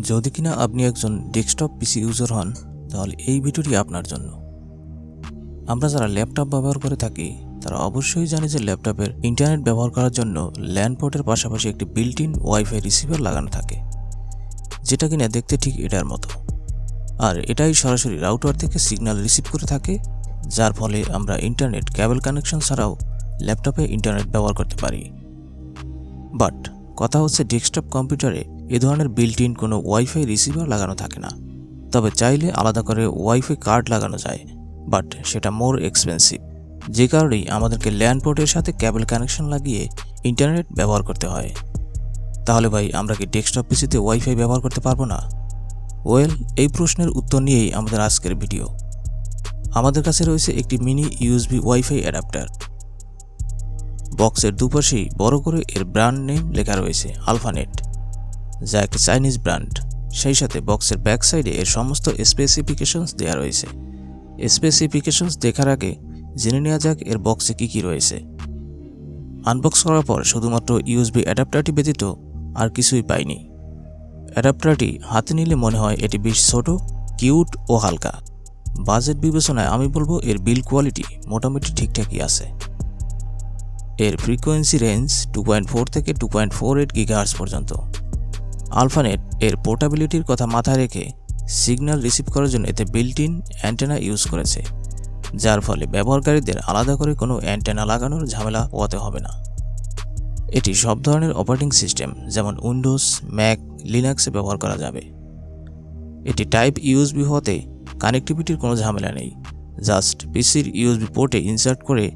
যদি কিনা আপনি একজন ডেস্কটপ পিসি ইউজার হন তাহলে এই ভিডিওটি আপনার জন্য। আমরা যারা ল্যাপটপ ব্যবহার করে থাকি তারা অবশ্যই জানে যে ল্যাপটপের ইন্টারনেট ব্যবহার করার জন্য ল্যান্ড পোর্টের পাশাপাশি একটি বিল্ট ইন ওয়াইফাই রিসিভার লাগানো থাকে, যেটা কিনা দেখতে ঠিক এটার মতো। আর এটাই সরাসরি রাউটার থেকে সিগন্যাল রিসিভ করে থাকে, যার ফলে আমরা ইন্টারনেট কেবল কানেকশন ছাড়াও ল্যাপটপে ইন্টারনেট ব্যবহার করতে পারি। বাট কথা হচ্ছে ডেস্কটপ কম্পিউটারে এ ধরনের বিল্ট ইন কোনো ওয়াইফাই রিসিভার লাগানো থাকে না। তবে চাইলে আলাদা করে ওয়াইফাই কার্ড লাগানো যায়, বাট সেটা মোর এক্সপেন্সিভ, যে কারণেই আমাদেরকে ল্যান্ড পোর্টের সাথে কেবল কানেকশন লাগিয়ে ইন্টারনেট ব্যবহার করতে হয়। তাহলে ভাই আমরা কি ডেস্কটপ পিসিতে ওয়াইফাই ব্যবহার করতে পারবো না? ওয়েল, এই প্রশ্নের উত্তর নিয়েই আমাদের আজকের ভিডিও। আমাদের কাছে রয়েছে একটি মিনি ইউএসবি ওয়াইফাই অ্যাডাপ্টার। বক্সের দুপাশেই বড় করে এর ব্র্যান্ড নেম লেখা রয়েছে আলফানেট, যা একটি চাইনিজ ব্র্যান্ড। সেই সাথে বক্সের ব্যাক সাইডে এর সমস্ত স্পেসিফিকেশনস দেওয়া রয়েছে। স্পেসিফিকেশনস দেখার আগে জেনে নেওয়া যাক এর বক্সে কী কী রয়েছে। আনবক্স করার পর শুধুমাত্র ইউএসবি অ্যাডাপ্টারটি ব্যতীত আর কিছুই পাইনি। অ্যাডাপ্টারটি হাতে নিলে মনে হয় এটি বেশ ছোট, কিউট ও হালকা। বাজেট বিবেচনায় আমি বলবো এর বিল্ড কোয়ালিটি মোটামুটি ঠিকঠাকই আছে। এর ফ্রিকোয়েন্সি রেঞ্জ 2.4 থেকে 2.48 গিগাহার্টজ পর্যন্ত। আলফানেট এর পোর্টাবিলিটির কথা মাথায় রেখে সিগন্যাল রিসিভ করার জন্য এতে বিল্ট ইন অ্যান্টেনা ইউজ করেছে, যার ফলে ব্যবহারকারীদের আলাদা করে কোনো অ্যান্টেনা লাগানোর ঝামেলা পোহাতে হবে না। এটি সব ধরনের অপারেটিং সিস্টেম যেমন উইন্ডোজ, ম্যাক, লিনাক্সে ব্যবহার করা যাবে। এটি টাইপ ইউএসবি হওয়াতে কানেক্টিভিটির কোনো ঝামেলা নেই। জাস্ট পিসির ইউএসবি পোর্টে ইনসার্ট করে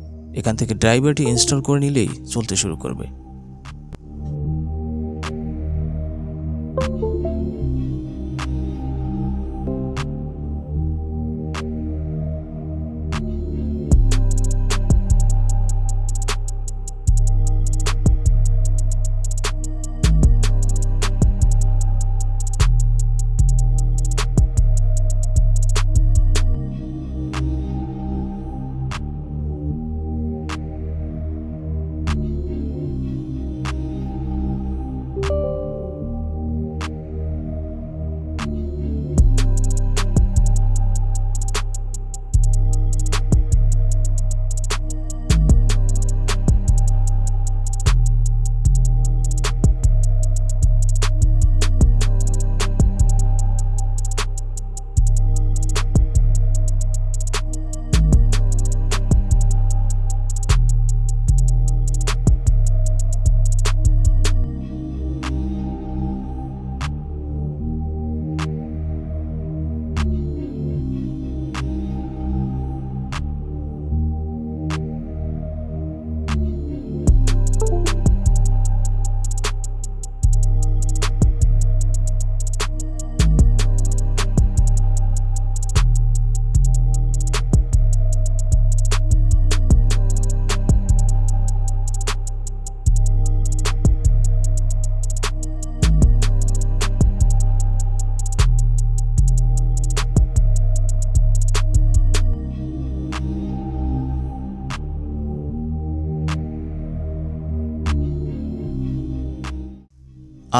এখান থেকে ড্রাইভারটি ইনস্টল করে নিলেই চলতে শুরু করবে।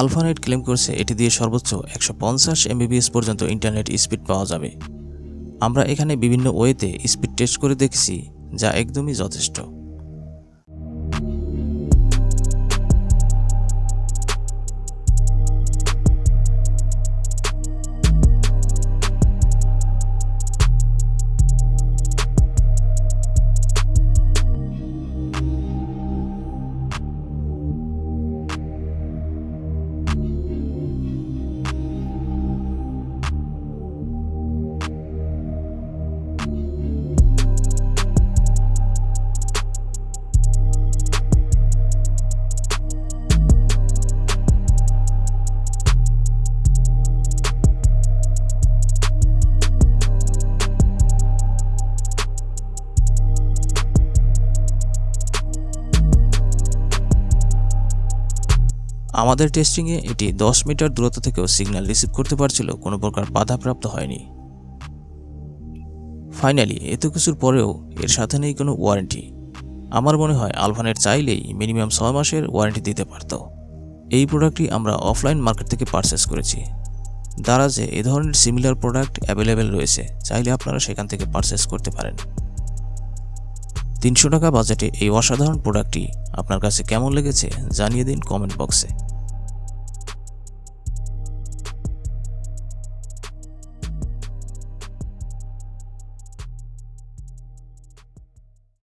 আলফানেট ক্লেম করছে এটি দিয়ে সর্বোচ্চ 150 MBps পর্যন্ত ইন্টারনেট স্পিড পাওয়া যাবে। আমরা এখানে বিভিন্ন ওয়েতে স্পিড টেস্ট করে দেখেছি, যা একদমই যথেষ্ট। আমাদের টেস্টিংয়ে এটি 10 মিটার দূরত্ব থেকেও সিগন্যাল রিসিভ করতে পারছিল, কোনো প্রকার বাধাপ্রাপ্ত হয়নি। ফাইনালি এত কিছুর পরেও এর সাথে নেই কোনো ওয়ারেন্টি। আমার মনে হয় আলফানেট চাইলেই মিনিমাম 6 মাসের ওয়ারেন্টি দিতে পারত। এই প্রোডাক্টটি আমরা অফলাইন মার্কেট থেকে পারচেস করেছি। দারাজে এ ধরনের সিমিলার প্রোডাক্ট অ্যাভেলেবেল রয়েছে, চাইলে আপনারা সেখান থেকে পারচেস করতে পারেন। 300 টাকা বাজেটে এই অসাধারণ প্রোডাক্টটি আপনার কাছে কেমন লেগেছে জানিয়ে দিন কমেন্ট বক্সে।